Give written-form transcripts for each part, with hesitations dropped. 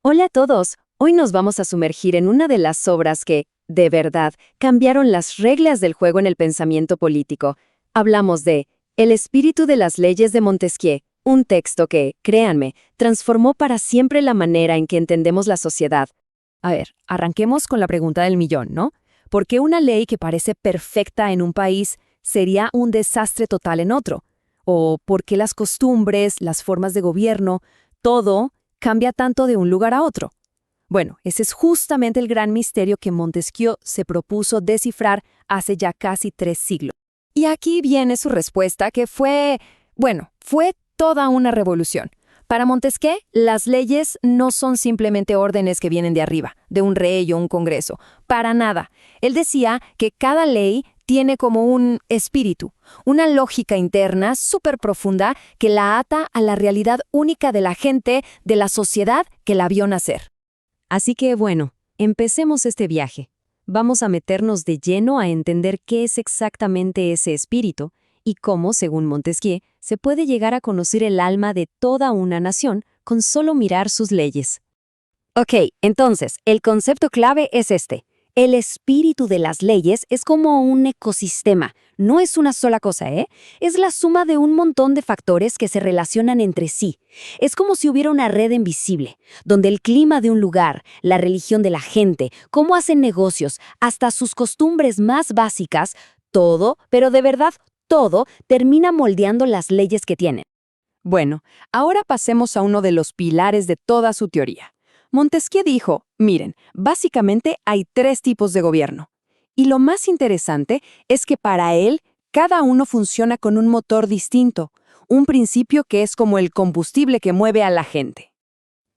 Hola a todos. Hoy nos vamos a sumergir en una de las obras que, de verdad, cambiaron las reglas del juego en el pensamiento político. Hablamos de El espíritu de las leyes de Montesquieu, un texto que, créanme, transformó para siempre la manera en que entendemos la sociedad. A ver, arranquemos con la pregunta del millón, ¿no? ¿Por qué una ley que parece perfecta en un país sería un desastre total en otro? ¿O por qué las costumbres, las formas de gobierno, todo cambia tanto de un lugar a otro? Bueno, ese es justamente el gran misterio que Montesquieu se propuso descifrar hace ya casi 3 siglos. Y aquí viene su respuesta que fue toda una revolución. Para Montesquieu, las leyes no son simplemente órdenes que vienen de arriba, de un rey o un congreso. Para nada. Él decía que cada ley tiene como un espíritu, una lógica interna súper profunda que la ata a la realidad única de la gente, de la sociedad que la vio nacer. Así que, bueno, empecemos este viaje. Vamos a meternos de lleno a entender qué es exactamente ese espíritu y cómo, según Montesquieu, se puede llegar a conocer el alma de toda una nación con solo mirar sus leyes. Ok, entonces, el concepto clave es este. El espíritu de las leyes es como un ecosistema, no es una sola cosa, ¿eh? Es la suma de un montón de factores que se relacionan entre sí. Es como si hubiera una red invisible, donde el clima de un lugar, la religión de la gente, cómo hacen negocios, hasta sus costumbres más básicas, todo, pero de verdad todo, termina moldeando las leyes que tienen. Bueno, ahora pasemos a uno de los pilares de toda su teoría. Montesquieu dijo, miren, básicamente hay 3 tipos de gobierno. Y lo más interesante es que para él, cada uno funciona con un motor distinto, un principio que es como el combustible que mueve a la gente.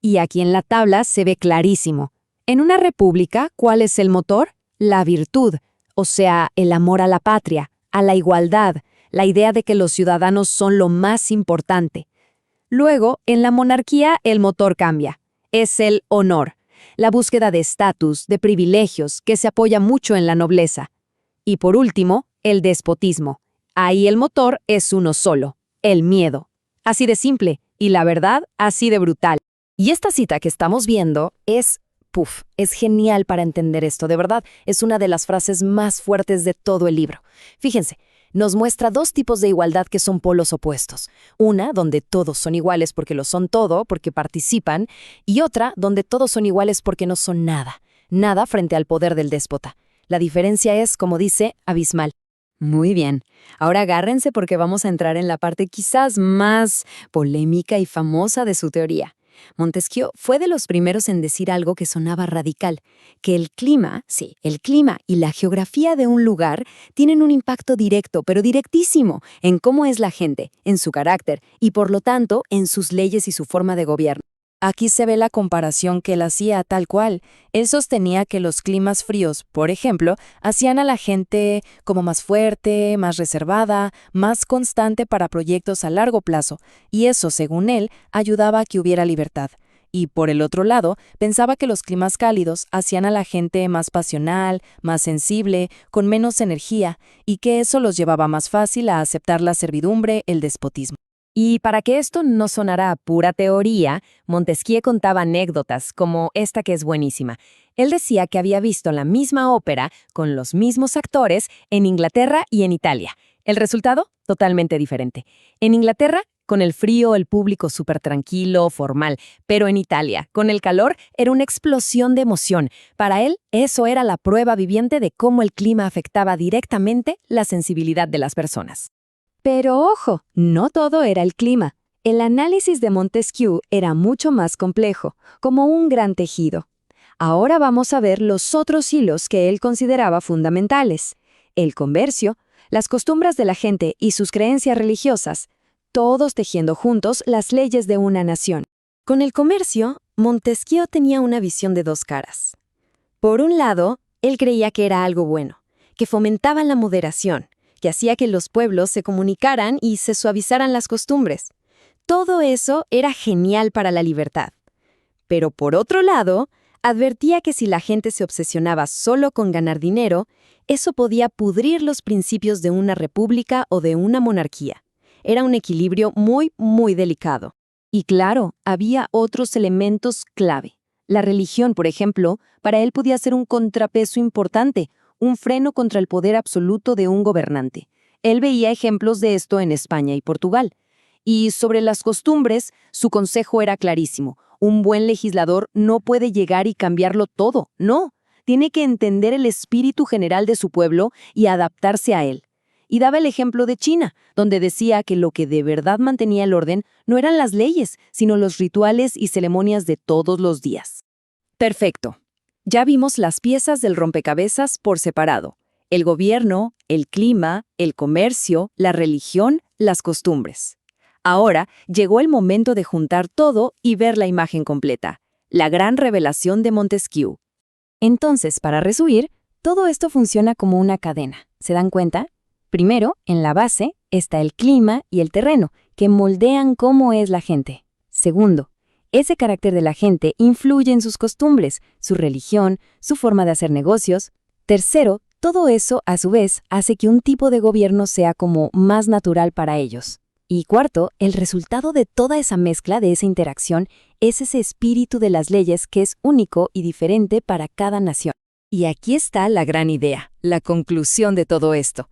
Y aquí en la tabla se ve clarísimo. En una república, ¿cuál es el motor? La virtud, o sea, el amor a la patria, a la igualdad, la idea de que los ciudadanos son lo más importante. Luego, en la monarquía, el motor cambia. Es el honor, la búsqueda de estatus, de privilegios, que se apoya mucho en la nobleza. Y por último, el despotismo. Ahí el motor es uno solo, el miedo. Así de simple, y la verdad, así de brutal. Y esta cita que estamos viendo es genial para entender esto, de verdad, es una de las frases más fuertes de todo el libro. Fíjense, nos muestra 2 tipos de igualdad que son polos opuestos. Una, donde todos son iguales porque lo son todo, porque participan, y otra, donde todos son iguales porque no son nada, nada frente al poder del déspota. La diferencia es, como dice, abismal. Muy bien. Ahora agárrense porque vamos a entrar en la parte quizás más polémica y famosa de su teoría. Montesquieu fue de los primeros en decir algo que sonaba radical, que el clima y la geografía de un lugar tienen un impacto directo, pero directísimo, en cómo es la gente, en su carácter y, por lo tanto, en sus leyes y su forma de gobierno. Aquí se ve la comparación que él hacía tal cual. Él sostenía que los climas fríos, por ejemplo, hacían a la gente como más fuerte, más reservada, más constante para proyectos a largo plazo, y eso, según él, ayudaba a que hubiera libertad. Y por el otro lado, pensaba que los climas cálidos hacían a la gente más pasional, más sensible, con menos energía, y que eso los llevaba más fácil a aceptar la servidumbre, el despotismo. Y para que esto no sonara a pura teoría, Montesquieu contaba anécdotas como esta que es buenísima. Él decía que había visto la misma ópera con los mismos actores en Inglaterra y en Italia. El resultado, totalmente diferente. En Inglaterra, con el frío, el público súper tranquilo, formal, pero en Italia, con el calor, era una explosión de emoción. Para él, eso era la prueba viviente de cómo el clima afectaba directamente la sensibilidad de las personas. Pero ojo, no todo era el clima. El análisis de Montesquieu era mucho más complejo, como un gran tejido. Ahora vamos a ver los otros hilos que él consideraba fundamentales. El comercio, las costumbres de la gente y sus creencias religiosas, todos tejiendo juntos las leyes de una nación. Con el comercio, Montesquieu tenía una visión de 2 caras. Por un lado, él creía que era algo bueno, que fomentaba la moderación, que hacía que los pueblos se comunicaran y se suavizaran las costumbres. Todo eso era genial para la libertad. Pero por otro lado, advertía que si la gente se obsesionaba solo con ganar dinero, eso podía pudrir los principios de una república o de una monarquía. Era un equilibrio muy, muy delicado. Y claro, había otros elementos clave. La religión, por ejemplo, para él podía ser un contrapeso importante, un freno contra el poder absoluto de un gobernante. Él veía ejemplos de esto en España y Portugal. Y sobre las costumbres, su consejo era clarísimo. Un buen legislador no puede llegar y cambiarlo todo, no. Tiene que entender el espíritu general de su pueblo y adaptarse a él. Y daba el ejemplo de China, donde decía que lo que de verdad mantenía el orden no eran las leyes, sino los rituales y ceremonias de todos los días. Perfecto. Ya vimos las piezas del rompecabezas por separado. El gobierno, el clima, el comercio, la religión, las costumbres. Ahora llegó el momento de juntar todo y ver la imagen completa. La gran revelación de Montesquieu. Entonces, para resumir, todo esto funciona como una cadena. ¿Se dan cuenta? Primero, en la base, está el clima y el terreno, que moldean cómo es la gente. Segundo, ese carácter de la gente influye en sus costumbres, su religión, su forma de hacer negocios. Tercero, todo eso, a su vez, hace que un tipo de gobierno sea como más natural para ellos. Y cuarto, el resultado de toda esa mezcla, de esa interacción, es ese espíritu de las leyes que es único y diferente para cada nación. Y aquí está la gran idea, la conclusión de todo esto.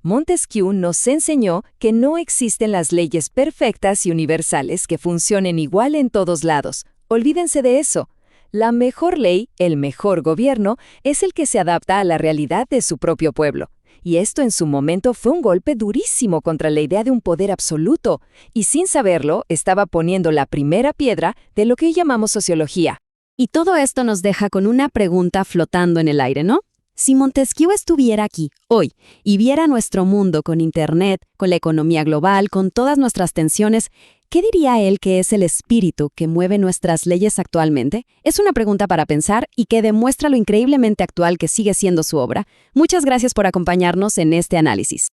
Montesquieu nos enseñó que no existen las leyes perfectas y universales que funcionen igual en todos lados. Olvídense de eso. La mejor ley, el mejor gobierno, es el que se adapta a la realidad de su propio pueblo. Y esto en su momento fue un golpe durísimo contra la idea de un poder absoluto, y sin saberlo, estaba poniendo la primera piedra de lo que hoy llamamos sociología. Y todo esto nos deja con una pregunta flotando en el aire, ¿no? Si Montesquieu estuviera aquí, hoy, y viera nuestro mundo con Internet, con la economía global, con todas nuestras tensiones, ¿qué diría él que es el espíritu que mueve nuestras leyes actualmente? Es una pregunta para pensar y que demuestra lo increíblemente actual que sigue siendo su obra. Muchas gracias por acompañarnos en este análisis.